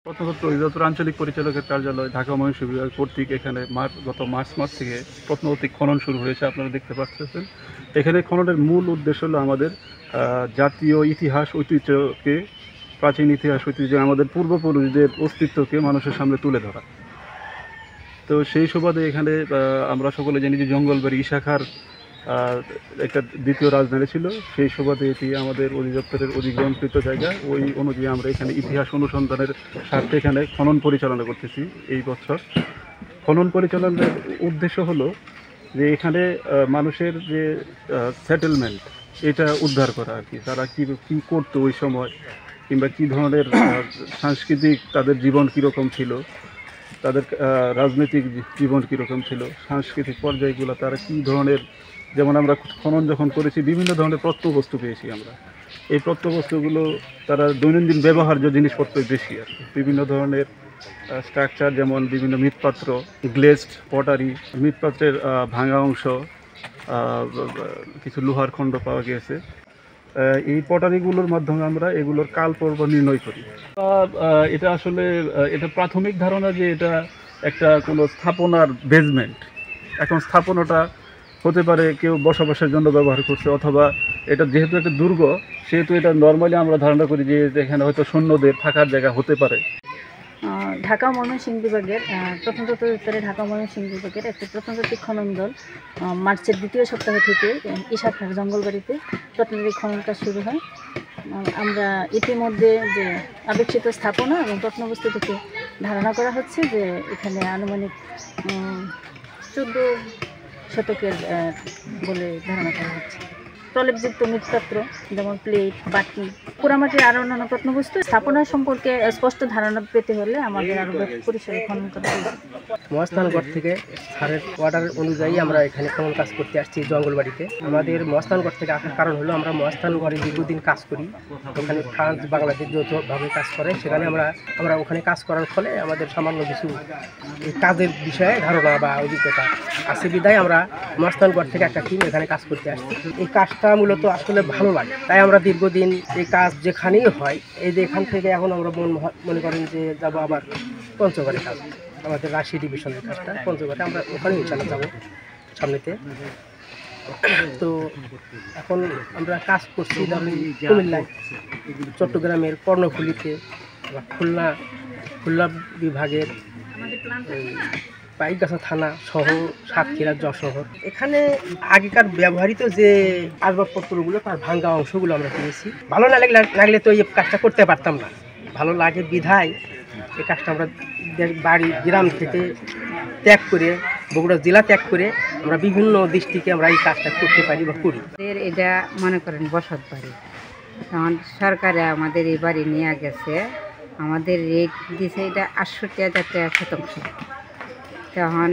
প্রত্নতত্ত্ব অধিদপ্তর আঞ্চলিক পরিচালকের কার্যালয় ঢাকা ময়মনসিংহ বিভাগ কর্তৃক এখানে গত মার্চ মাস থেকে প্রত্নতাত্ত্বিক খনন শুরু হয়েছে। আপনারা দেখতে পাচ্ছেন এখানে খননের মূল উদ্দেশ্য হলো আমাদের জাতীয় ইতিহাস ঐতিহ্যকে, প্রাচীন ইতিহাস ঐতিহ্য, আমাদের পূর্বপুরুষদের অস্তিত্বকে মানুষের সামনে তুলে ধরা। তো সেই সুবাদে এখানে আমরা সকলে জানি যে জঙ্গলবাড়ি ঈশাখার একটা দ্বিতীয় রাজধানী ছিল। সেই সুবাদে এটি আমাদের অধিদপ্তরের অধিগ্রহণকৃত জায়গা। ওই অনুযায়ী আমরা এখানে ইতিহাস অনুসন্ধানের স্বার্থে এখানে খনন পরিচালনা করতেছি। এই বছর খনন পরিচালনার উদ্দেশ্য হলো যে এখানে মানুষের যে সেটেলমেন্ট, এটা উদ্ধার করা আর কি। তারা কী করতো ওই সময়, কিংবা কী ধরনের সাংস্কৃতিক তাদের জীবন কীরকম ছিল, তাদের রাজনৈতিক জীবন কীরকম ছিল, সাংস্কৃতিক পর্যায়গুলো তারা কী ধরনের, যেমন আমরা খনন যখন করেছি বিভিন্ন ধরনের প্রত্নবস্তু পেয়েছি আমরা। এই প্রত্নবস্তুগুলো তারা দৈনন্দিন ব্যবহার্য জিনিসপত্র বেশি আর কি। বিভিন্ন ধরনের স্ট্রাকচার, যেমন বিভিন্ন মৃৎপাত্র, গ্লেজড পটারি, মৃৎপাত্রের ভাঙা অংশ, কিছু লোহার খণ্ড পাওয়া গিয়েছে। এই পটারিগুলোর মাধ্যমে আমরা এগুলোর কাল পর্ব নির্ণয় করি। এটা আসলে এটা প্রাথমিক ধারণা যে এটা একটা কোনো স্থাপনার বেজমেন্ট। এখন স্থাপনাটা হতে পারে কেউ বসবাসের জন্য ব্যবহার করছে, অথবা এটা যেহেতু একটা দুর্গ, সেহেতু এটা নর্মালি আমরা ধারণা করি যে এখানে হয়তো সৈন্যদের থাকার জায়গা হতে পারে। ঢাকা ময়মনসিংহ বিভাগের প্রত্নতত্ত্ব অধিদপ্তরে ঢাকা ময়মনসিংহ বিভাগের একটি প্রত্নতাত্ত্বিক খনন দল মার্চের দ্বিতীয় সপ্তাহ থেকে ঈশাখার জঙ্গলবাড়িতে প্রত্নতাত্ত্বিক খনন কাজ শুরু হয়। আমরা ইতিমধ্যে যে আবিষ্কৃত স্থাপনা এবং প্রত্নবস্তু থেকে ধারণা করা হচ্ছে যে এখানে আনুমানিক 14 শতকের বলে ধারণা করা হচ্ছে। প্রলেপযুক্ত মৃৎপাত্র যেমন প্লেট, বাটি, পোড়ামাটির আরও অন্যান্য প্রত্নবস্তু স্থাপনা সম্পর্কে স্পষ্ট ধারণা পেতে হলে আমাদের আরও পরিসরে খনন করতে হবে। মহাস্থানগড় থেকে স্যারের অর্ডার অনুযায়ী আমরা এখানে খনন কাজ করতে আসছি জঙ্গলবাড়িতে। আমাদের মহাস্থানগড় থেকে আসার কারণ হলো আমরা মহাস্থানগড়ে দীর্ঘদিন কাজ করি। ওখানে ফ্রান্স বাংলাদেশ যৌথভাবে কাজ করে, সেখানে আমরা ওখানে কাজ করার ফলে আমাদের সামান্য কিছু কাজের বিষয়ে ধারণা বা অভিজ্ঞতা আছে বিধায় আমরা মহাস্থানগড় থেকে একটা টিম এখানে কাজ করতে আসছি। এই কাজটা মূলত আসলে ভালো লাগে, তাই আমরা দীর্ঘদিন এই কাজ যেখানেই হয়, এই যে এখান থেকে এখন আমরা মনে করেন যে যাবো আবার পঞ্চগড়ে কাজ, আমাদের রাশি ডিভিশনের কাজটা পঞ্চগড়ে, আমরা ওখানে ইনশাআল্লাহ যাবো সামনেতে। তো এখন আমরা কাজ করছি কুমিল্লায়, চট্টগ্রামের কর্ণফুলীতে, খুলনা বিভাগের পাইকগাছা থানা সহ সাতক্ষীরা যশোহর। এখানে আগেকার ব্যবহৃত যে আসবাবপত্রগুলো, তার ভাঙ্গা অংশগুলো আমরা কিনেছি। ভালো না লাগলে তো এই কাজটা করতে পারতাম না। ভালো লাগে বিধায় এই কাজটা আমরা বাড়ি গ্রাম থেকে ত্যাগ করে, বগুড়া জেলা ত্যাগ করে আমরা বিভিন্ন ডিস্ট্রিক্টে আমরা এই কাজটা করতে পারি বা করি। এটা মনে করেন বসত বাড়ি, তখন সরকারে আমাদের এই বাড়ি নিয়ে গেছে, আমাদের রেট দিছে এটা ৬৮,০০০ টাকা শতাংশ। তখন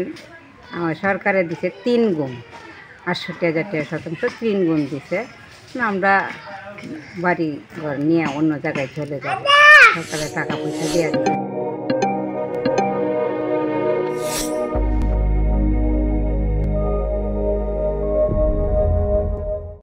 সরকারে দিছে ৩ গুণ, ৬৮,০০০ টাকা শতাংশ ৩ গুণ দিছে। আমরা বাড়ি ঘর নিয়ে অন্য জায়গায় চলে যাব, সরকারের টাকা পয়সা দিয়ে দিচ্ছে।